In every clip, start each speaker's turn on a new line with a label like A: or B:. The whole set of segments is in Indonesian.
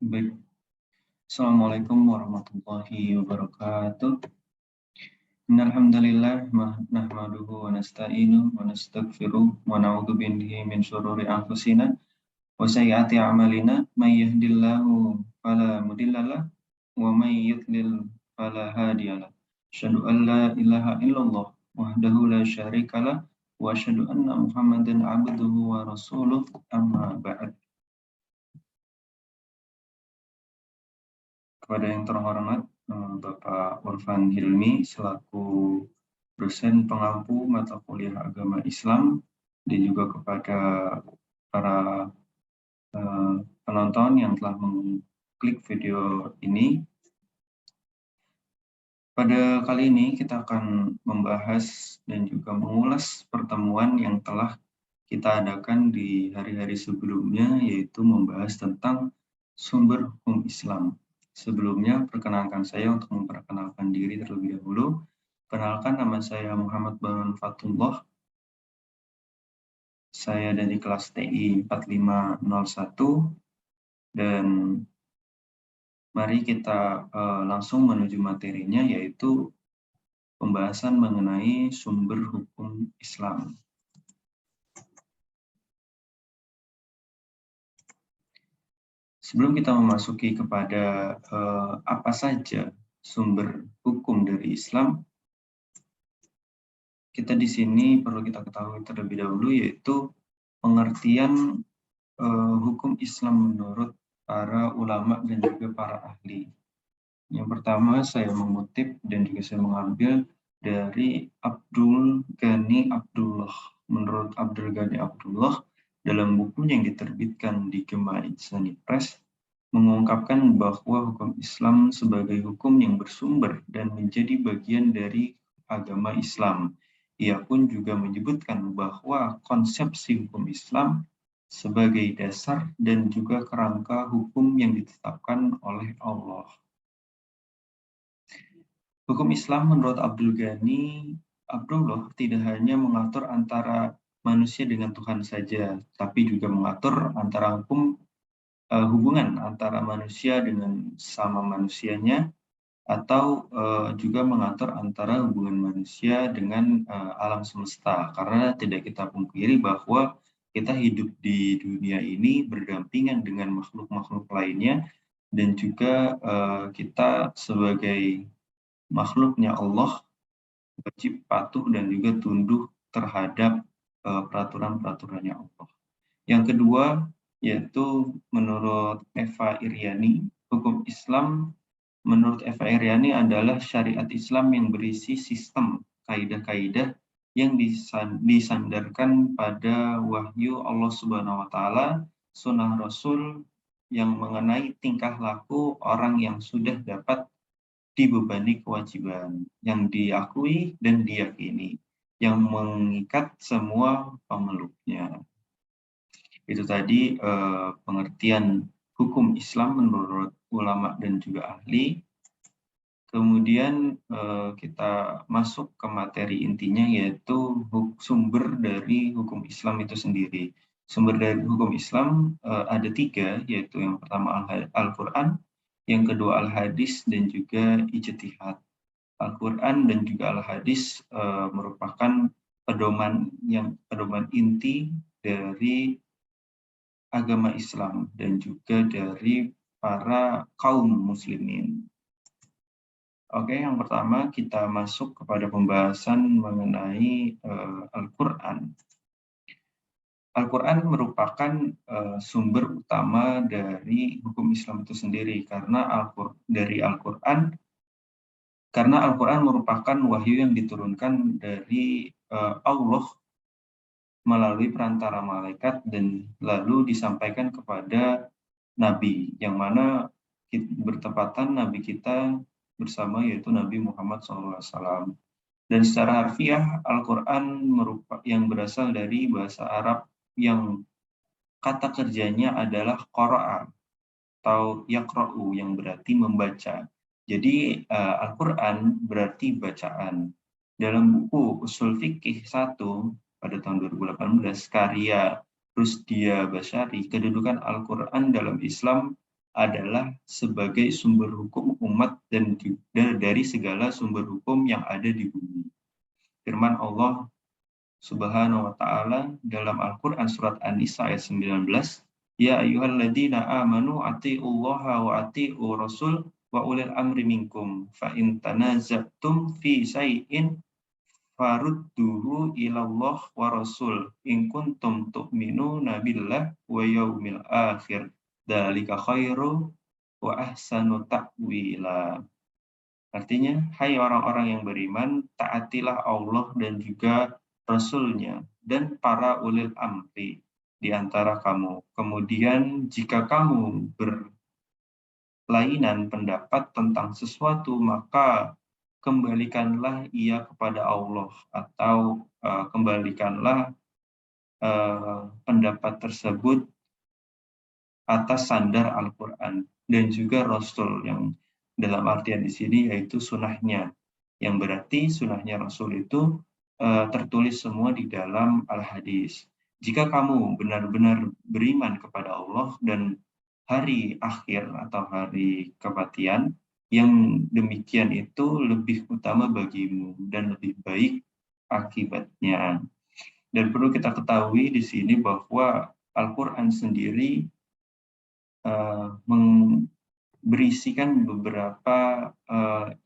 A: Baik. Assalamualaikum warahmatullahi wabarakatuh. Innal hamdalillah nahmaduhu wa nasta'inuhu wa nastaghfiruh wa na'udzu billahi min shururi anfusina wa sayyiati a'malina may yahdihillahu fala mudhillalah wa may yudlil fala hadiyalah. Asyhadu an la ilaha illallah wahdahu la syarikalah wa asyhadu anna Muhammadan 'abduhu wa rasuluh amma ba'd. Kepada yang terhormat Bapak Urfan Hilmi selaku dosen pengampu mata kuliah agama Islam, dan juga kepada para penonton yang telah mengklik video ini. Pada kali ini kita akan membahas dan juga mengulas pertemuan yang telah kita adakan di hari-hari sebelumnya, yaitu membahas tentang sumber hukum Islam. Sebelumnya, perkenalkan saya untuk memperkenalkan diri terlebih dahulu. Kenalkan, nama saya Muhammad Baron Fatullah. Saya dari kelas TI 4501, dan mari kita langsung menuju materinya, yaitu pembahasan mengenai sumber hukum Islam. Sebelum kita memasuki kepada apa saja sumber hukum dari Islam, kita di sini perlu kita ketahui terlebih dahulu, yaitu pengertian hukum Islam menurut para ulama dan juga para ahli. Yang pertama, saya mengutip dan juga saya mengambil dari Abdul Ghani Abdullah. Menurut Abdul Ghani Abdullah, dalam bukunya yang diterbitkan di Gema Insani Press, mengungkapkan bahwa hukum Islam sebagai hukum yang bersumber dan menjadi bagian dari agama Islam. Ia pun juga menyebutkan bahwa konsepsi hukum Islam sebagai dasar dan juga kerangka hukum yang ditetapkan oleh Allah. Hukum Islam menurut Abdul Ghani Abdullah tidak hanya mengatur antara manusia dengan Tuhan saja, tapi juga mengatur antara hubungan antara manusia dengan sama manusianya, atau juga mengatur antara hubungan manusia dengan alam semesta. Karena tidak kita pungkiri bahwa kita hidup di dunia ini berdampingan dengan makhluk-makhluk lainnya, dan juga kita sebagai makhluknya Allah wajib patuh dan juga tunduk terhadap peraturan-peraturannya Allah. Yang kedua, yaitu menurut Eva Iriani, hukum Islam menurut Eva Iriani adalah syariat Islam yang berisi sistem kaidah-kaidah yang disandarkan pada wahyu Allah Subhanahu wa Ta'ala, sunnah Rasul yang mengenai tingkah laku orang yang sudah dapat dibebani kewajiban yang diakui dan diyakini, yang mengikat semua pemeluknya. Itu tadi pengertian hukum Islam menurut ulama dan juga ahli. Kemudian kita masuk ke materi intinya, yaitu sumber dari hukum Islam itu sendiri. Sumber dari hukum Islam ada tiga, yaitu yang pertama Al-Quran, yang kedua Al-Hadis, dan juga Ijtihad. Al-Quran dan juga Al-Hadis merupakan pedoman inti dari agama Islam dan juga dari para kaum muslimin. Oke, yang pertama kita masuk kepada pembahasan mengenai Al-Quran. Al-Quran merupakan sumber utama dari hukum Islam itu sendiri, karena Al-Quran merupakan wahyu yang diturunkan dari Allah melalui perantara malaikat dan lalu disampaikan kepada Nabi, yang mana bertepatan Nabi kita bersama yaitu Nabi Muhammad SAW. Dan secara harfiah, Al-Quran yang berasal dari bahasa Arab yang kata kerjanya adalah qara'a atau yaqra'u, yang berarti membaca. Jadi Al-Quran berarti bacaan. Dalam buku Ushul Fiqih 1 pada tahun 2018, karya Rusdia Basyari, kedudukan Al-Quran dalam Islam adalah sebagai sumber hukum umat dan juga dari segala sumber hukum yang ada di bumi. Firman Allah Subhanahu wa ta'ala dalam Al-Qur'an surat An-Nisa ayat 19, ya ayyuhalladzina amanu atiiullaha wa atiiur rasul wa ulil amri minkum fa in tanaza'tum fi syai'in farudduhu ilallah wa rasul in kuntum tu'minuna billah wa yaumil akhir dzalika khairu wa ahsanu ta'wila. Artinya, hai orang-orang yang beriman, taatilah Allah dan juga Rasul-Nya dan para ulil amri di antara kamu. Kemudian jika kamu berlainan pendapat tentang sesuatu, maka kembalikanlah ia kepada Allah atau kembalikanlah pendapat tersebut atas sandar Al-Quran dan juga Rasul yang dalam artian di sini yaitu sunnahnya, yang berarti sunnahnya Rasul itu tertulis semua di dalam Al-Hadis. Jika kamu benar-benar beriman kepada Allah dan hari akhir atau hari kematian, yang demikian itu lebih utama bagimu dan lebih baik akibatnya. Dan perlu kita ketahui di sini bahwa Al-Quran sendiri berisikan beberapa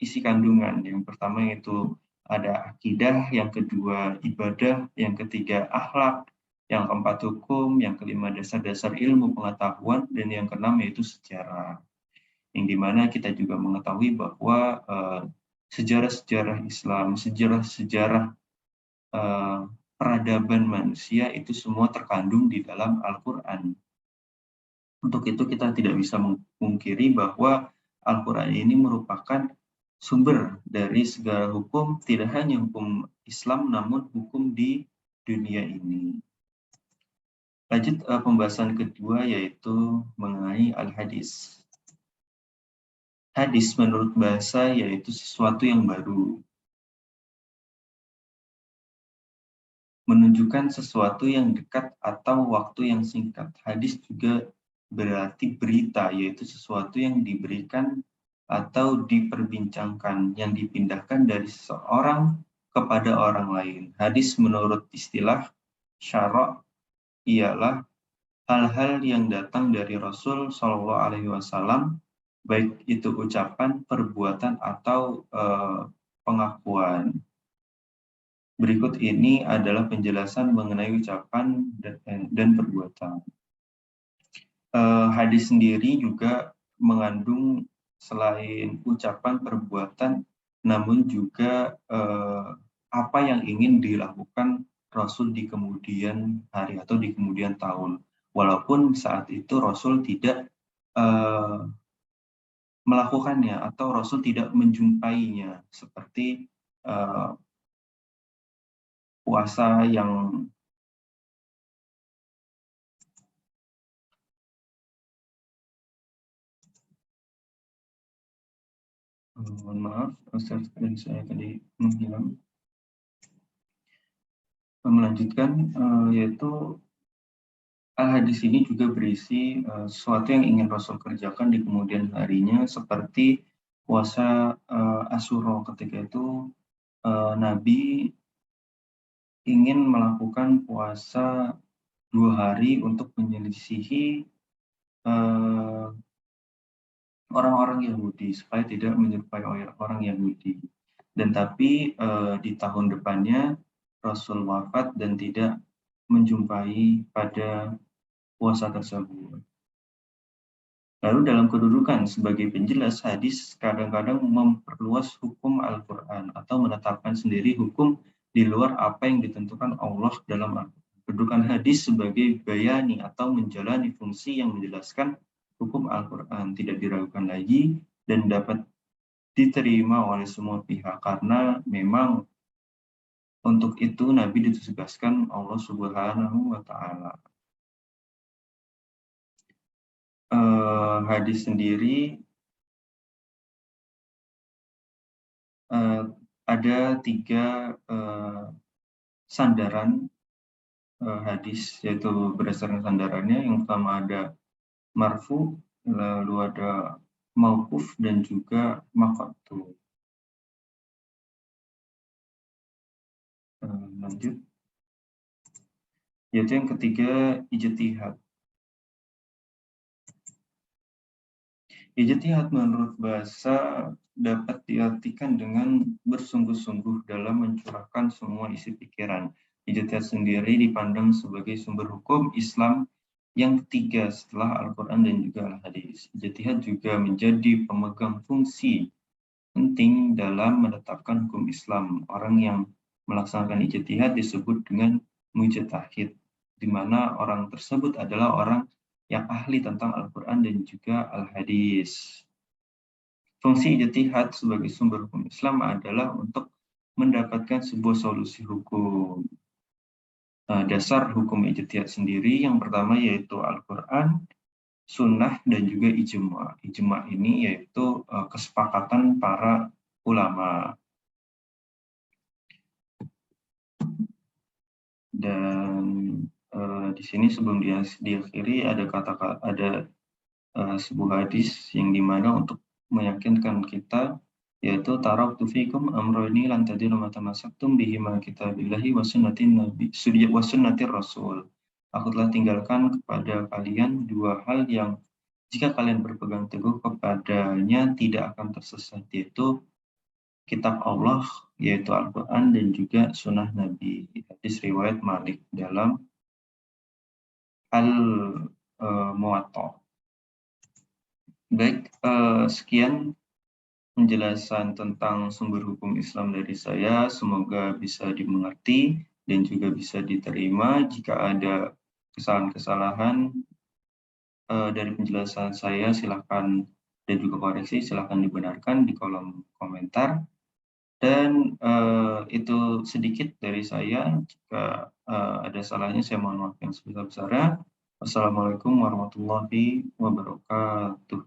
A: isi kandungan. Yang pertama yaitu ada akidah, yang kedua ibadah, yang ketiga akhlak, yang keempat hukum, yang kelima dasar-dasar ilmu pengetahuan, dan yang keenam yaitu sejarah. Yang dimana kita juga mengetahui bahwa sejarah-sejarah Islam, sejarah-sejarah peradaban manusia itu semua terkandung di dalam Al-Quran. Untuk itu kita tidak bisa memungkiri bahwa Al-Quran ini merupakan sumber dari segala hukum, tidak hanya hukum Islam, namun hukum di dunia ini. Lanjut pembahasan kedua yaitu mengenai Al-Hadis. Hadis menurut bahasa yaitu sesuatu yang baru, menunjukkan sesuatu yang dekat atau waktu yang singkat. Hadis juga berarti berita, yaitu sesuatu yang diberikan atau diperbincangkan, yang dipindahkan dari seseorang kepada orang lain. Hadis menurut istilah syara' ialah hal-hal yang datang dari Rasul Shallallahu Alaihi Wasallam, baik itu ucapan, perbuatan, atau pengakuan. Berikut ini adalah penjelasan mengenai ucapan dan perbuatan. Hadis sendiri juga mengandung selain ucapan, perbuatan, namun juga apa yang ingin dilakukan Rasul di kemudian hari atau di kemudian tahun. Walaupun saat itu Rasul tidak melakukannya atau Rasul tidak menjumpainya, seperti puasa yang mohon maaf, dan saya tadi menghilang. Melanjutkan, yaitu Al-Hadis ini juga berisi sesuatu yang ingin Rasul kerjakan di kemudian harinya, seperti puasa Asyura. Ketika itu Nabi ingin melakukan puasa 2 hari untuk menyelisihi orang-orang Yahudi, supaya tidak menyerupai orang Yahudi. Dan tapi di tahun depannya Rasul wafat dan tidak menjumpai pada puasa tersebut. Lalu dalam kedudukan sebagai penjelas, hadis kadang-kadang memperluas hukum Al-Quran atau menetapkan sendiri hukum di luar apa yang ditentukan Allah dalam Al-Quran. Kedudukan hadis sebagai bayani atau menjalani fungsi yang menjelaskan hukum Al-Quran tidak diragukan lagi dan dapat diterima oleh semua pihak, karena memang untuk itu Nabi ditugaskan Allah Subhanahu wa Ta'ala. Hadis sendiri ada 3 sandaran hadis, yaitu berdasarkan sandarannya. Yang pertama ada marfu, lalu ada mauquf dan juga maqtu. Lanjut, yaitu yang ketiga ijtihad. Ijtihad menurut bahasa dapat diartikan dengan bersungguh-sungguh dalam mencurahkan semua isi pikiran. Ijtihad sendiri dipandang sebagai sumber hukum Islam yang ketiga setelah Al-Quran dan juga Al-Hadis. Ijtihad juga menjadi pemegang fungsi penting dalam menetapkan hukum Islam. Orang yang melaksanakan ijtihad disebut dengan mujtahid, di mana orang tersebut adalah orang yang ahli tentang Al-Quran dan juga Al-Hadis. Fungsi ijtihad sebagai sumber hukum Islam adalah untuk mendapatkan sebuah solusi hukum. Dasar hukum ijtihad sendiri yang pertama yaitu Al-Quran, Sunnah, dan juga ijma. Ijma ini yaitu kesepakatan para ulama. Dan di sini sebelum diakhiri ada sebuah hadis yang dimana untuk meyakinkan kita, yaitu taraktu fikum amrayni lan tadillu ma tamassaktum bihima kitabillahi wa sunnatir rasul. Aku telah tinggalkan kepada kalian dua hal yang jika kalian berpegang teguh kepadanya tidak akan tersesat, yaitu kitab Allah, yaitu Al-Quran, dan juga sunnah Nabi. Hadis riwayat Malik dalam Al-Muwatta. Baik, sekian penjelasan tentang sumber hukum Islam dari saya. Semoga bisa dimengerti dan juga bisa diterima. Jika ada kesalahan-kesalahan dari penjelasan saya, silakan, dan juga koreksi, silakan dibenarkan di kolom komentar. Dan itu sedikit dari saya. Jika ada salahnya, saya mohon maaf yang sebesar-besarnya. Wassalamualaikum warahmatullahi wabarakatuh.